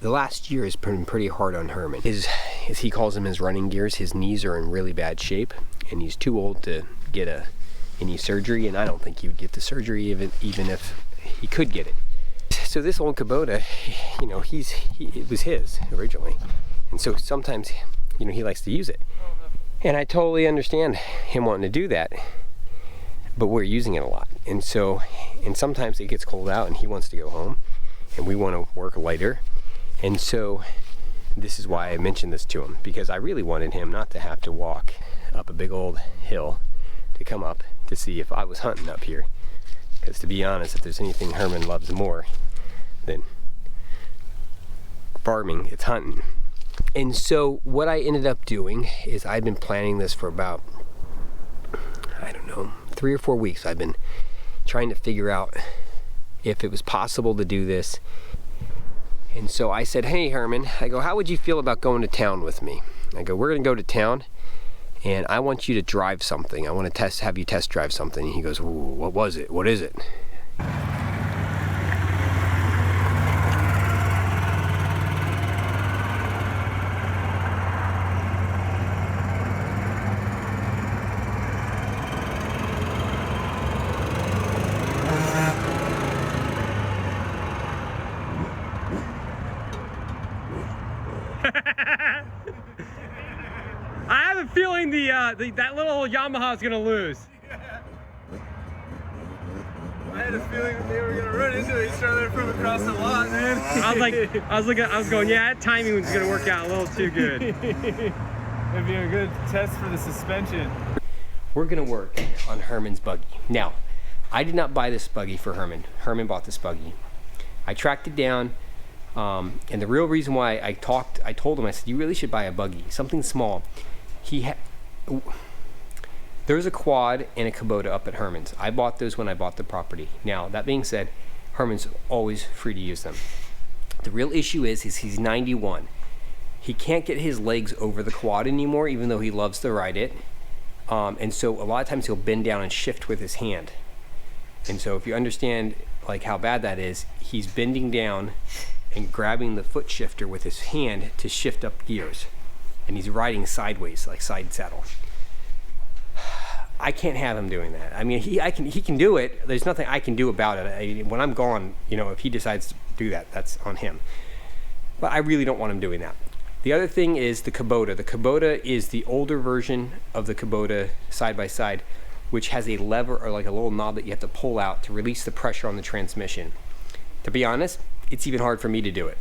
the last year has been pretty hard on Herman. As he calls them, his running gears, his knees are in really bad shape, and he's too old to get any surgery, and I don't think he would get the surgery even if he could get it. So this old Kubota, you know, it was his originally, and so sometimes, you know, he likes to use it, and I totally understand him wanting to do that, but we're using it a lot, and sometimes it gets cold out and he wants to go home, and we want to work lighter, and so this is why I mentioned this to him, because I really wanted him not to have to walk up a big old hill to come up to see if I was hunting up here, because to be honest, if there's anything Herman loves more than farming, it's hunting. And so what I ended up doing is I've been planning this for about, I don't know, 3 or 4 weeks. I've been trying to figure out if it was possible to do this. And so I said, hey Herman, I go, how would you feel about going to town with me? I go, we're gonna go to town and I want you to drive something. I want to have you test drive something. And he goes, ooh, what was it? What is it? I have a feeling that little Yamaha is gonna lose. Yeah. I had a feeling that they were gonna run into each other from across the lot, man. I was going, yeah, that timing was gonna work out a little too good. It'd be a good test for the suspension. We're gonna work on Herman's buggy. Now, I did not buy this buggy for Herman. Herman bought this buggy. I tracked it down, and the real reason why I told him, I said, you really should buy a buggy, something small. There's a quad and a Kubota up at Herman's. I bought those when I bought the property. Now, that being said, Herman's always free to use them. The real issue is he's 91. He can't get his legs over the quad anymore, even though he loves to ride it. And so a lot of times he'll bend down and shift with his hand. And so if you understand like how bad that is, he's bending down and grabbing the foot shifter with his hand to shift up gears. And he's riding sideways, like side saddle. I can't have him doing that. I mean, he can do it. There's nothing I can do about it. When I'm gone, you know, if he decides to do that, that's on him. But I really don't want him doing that. The other thing is the Kubota. The Kubota is the older version of the Kubota side by side, which has a lever or like a little knob that you have to pull out to release the pressure on the transmission. To be honest, it's even hard for me to do it.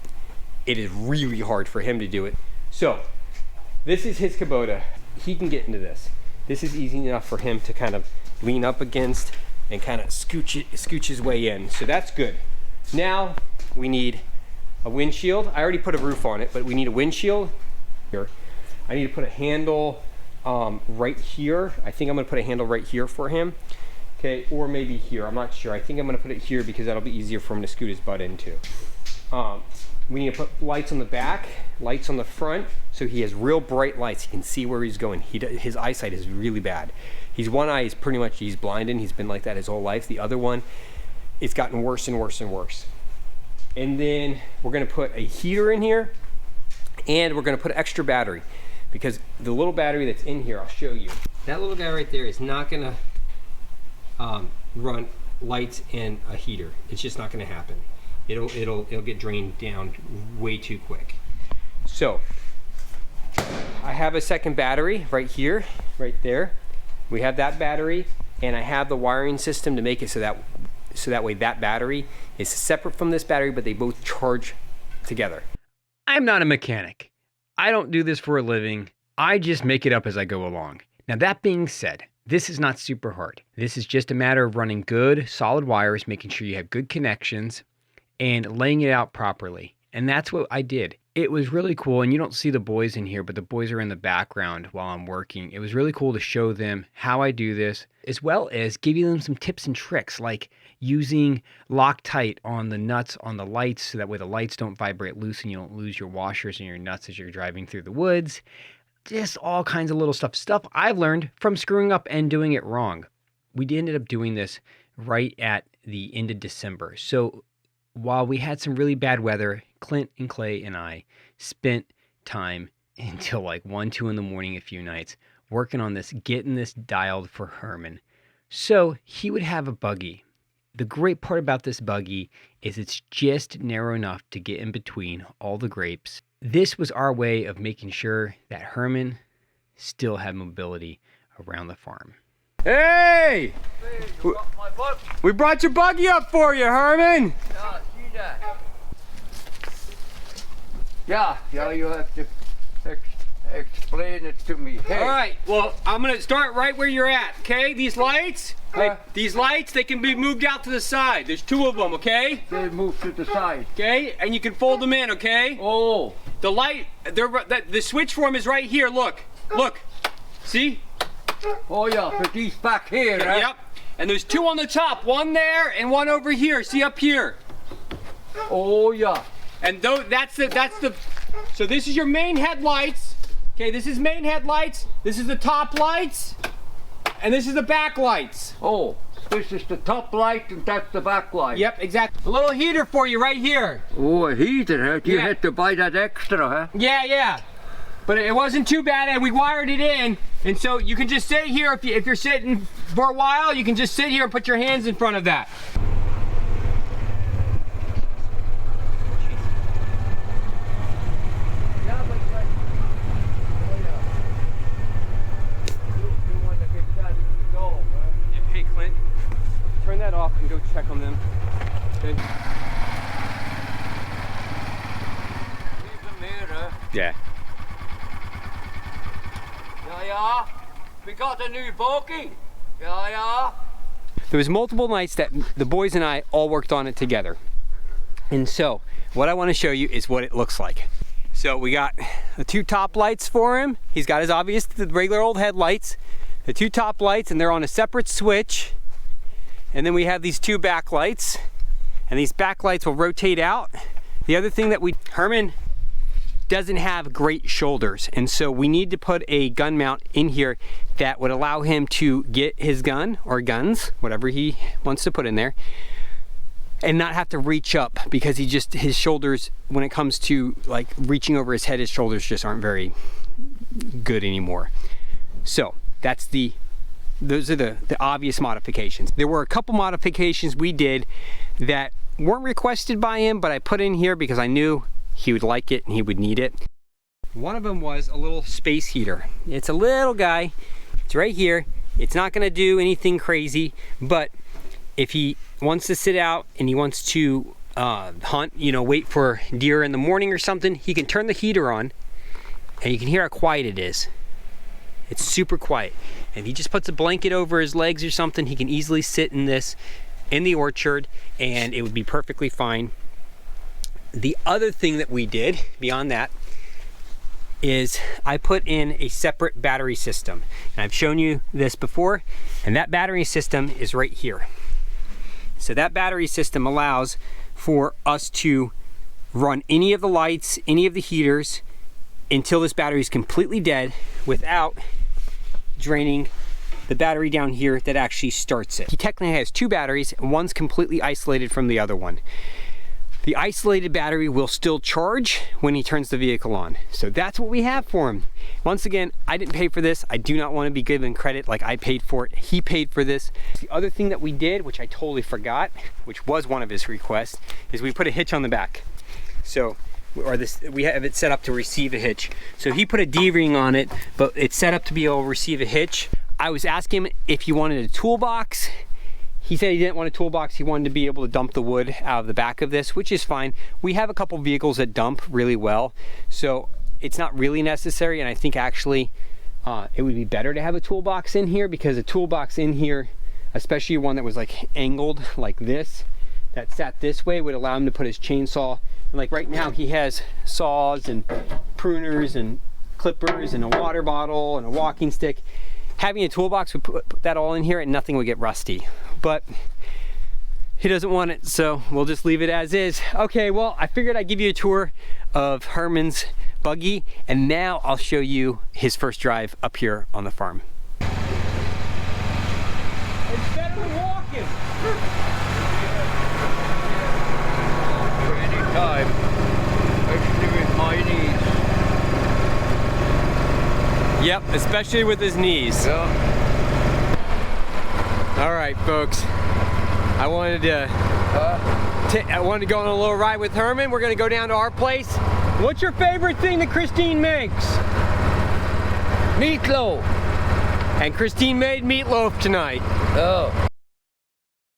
It is really hard for him to do it. So, this is his Kubota. He can get into this. This is easy enough for him to kind of lean up against and kind of scooch his way in. So that's good. Now we need a windshield. I already put a roof on it, but we need a windshield here. I need to put a handle right here. I think I'm gonna put a handle right here for him. Okay, or maybe here, I'm not sure. I think I'm gonna put it here because that'll be easier for him to scoot his butt into. We need to put lights on the back, lights on the front, so he has real bright lights. He can see where he's going. His eyesight is really bad. One eye is pretty much, he's blinded. He's been like that his whole life. The other one, it's gotten worse and worse and worse. And then we're gonna put a heater in here, and we're gonna put an extra battery, because the little battery that's in here, I'll show you. That little guy right there is not gonna run lights and a heater. It's just not gonna happen. It'll get drained down way too quick. So I have a second battery right here, right there. We have that battery, and I have the wiring system to make it so that way that battery is separate from this battery, but they both charge together. I'm not a mechanic. I don't do this for a living. I just make it up as I go along. Now that being said, this is not super hard. This is just a matter of running good, solid wires, making sure you have good connections, and laying it out properly. And that's what I did. It was really cool, and you don't see the boys in here, but the boys are in the background while I'm working. It was really cool to show them how I do this, as well as giving them some tips and tricks, like using Loctite on the nuts on the lights, so that way the lights don't vibrate loose and you don't lose your washers and your nuts as you're driving through the woods. Just all kinds of little stuff I've learned from screwing up and doing it wrong. We ended up doing this right at the end of December. So while we had some really bad weather, Clint and Clay and I spent time until like 1, 2 in the morning a few nights working on this, getting this dialed for Herman. So he would have a buggy. The great part about this buggy is it's just narrow enough to get in between all the grapes. This was our way of making sure that Herman still had mobility around the farm. Hey! We brought your buggy up for you, Herman! Yeah, see that? Yeah, you have to explain it to me. Hey. All right, well, I'm gonna start right where you're at, okay? These lights, they can be moved out to the side. There's 2 of them, okay? They move to the side. Okay, and you can fold them in, okay? Oh. The light, the switch for them is right here, look. See? Oh yeah, but he's back here, right? Yep, and there's 2 on the top, 1 there and 1 over here, see up here? Oh yeah. And that's the, so this is your main headlights. Okay, this is main headlights, this is the top lights, and this is the back lights. Oh, this is the top light and that's the back light. Yep, exactly. A little heater for you right here. Oh, a heater, huh? You Yeah. had to buy that extra, huh? Yeah. But it wasn't too bad, and we wired it in. And so you can just sit here, if you're sitting for a while, you can just sit here and put your hands in front of that. Hey Clint, turn that off and go check on them. Okay. Leave them here, huh? Yeah. Yeah. We got a new buggy. Yeah. There was multiple nights that the boys and I all worked on it together. And so, what I want to show you is what it looks like. So we got the 2 top lights for him. He's got his obvious, the regular old headlights, the 2 top lights, and they're on a separate switch. And then we have these 2 back lights, and these back lights will rotate out. The other thing that Herman doesn't have great shoulders, and so we need to put a gun mount in here that would allow him to get his gun or guns, whatever he wants to put in there, and not have to reach up, because his shoulders, when it comes to like reaching over his head, his shoulders just aren't very good anymore. So those are the obvious modifications. There were a couple modifications we did that weren't requested by him, but I put in here because I knew he would like it and he would need it. One of them was a little space heater. It's a little guy, it's right here. It's not gonna do anything crazy, but if he wants to sit out and he wants to hunt, wait for deer in the morning or something, he can turn the heater on and you can hear how quiet it is. It's super quiet. And if he just puts a blanket over his legs or something, he can easily sit in this in the orchard and it would be perfectly fine. The other thing that we did beyond that is I put in a separate battery system. And I've shown you this before, and that battery system is right here. So that battery system allows for us to run any of the lights, any of the heaters, until this battery is completely dead without draining the battery down here that actually starts it. He technically has 2 batteries, and one's completely isolated from the other one. The isolated battery will still charge when he turns the vehicle on. So that's what we have for him. Once again, I didn't pay for this. I do not want to be given credit like I paid for it. He paid for this. The other thing that we did, which I totally forgot, which was one of his requests, is we put a hitch on the back. So, we have it set up to receive a hitch. So he put a D-ring on it, but it's set up to be able to receive a hitch. I was asking him if he wanted a toolbox. He said he didn't want a toolbox, he wanted to be able to dump the wood out of the back of this, which is fine. We have a couple vehicles that dump really well, so it's not really necessary, and I think actually it would be better to have a toolbox in here, because a toolbox in here, especially one that was like angled like this, that sat this way, would allow him to put his chainsaw. And like right now he has saws and pruners and clippers and a water bottle and a walking stick. Having a toolbox would put that all in here and nothing would get rusty. But he doesn't want it, so we'll just leave it as is. Okay, well, I figured I'd give you a tour of Herman's buggy, and now I'll show you his first drive up here on the farm. It's better than walking. Anytime. Yep, especially with his knees. Yeah. All right, folks. I wanted to go on a little ride with Herman. We're gonna go down to our place. What's your favorite thing that Christine makes? Meatloaf. And Christine made meatloaf tonight. Oh.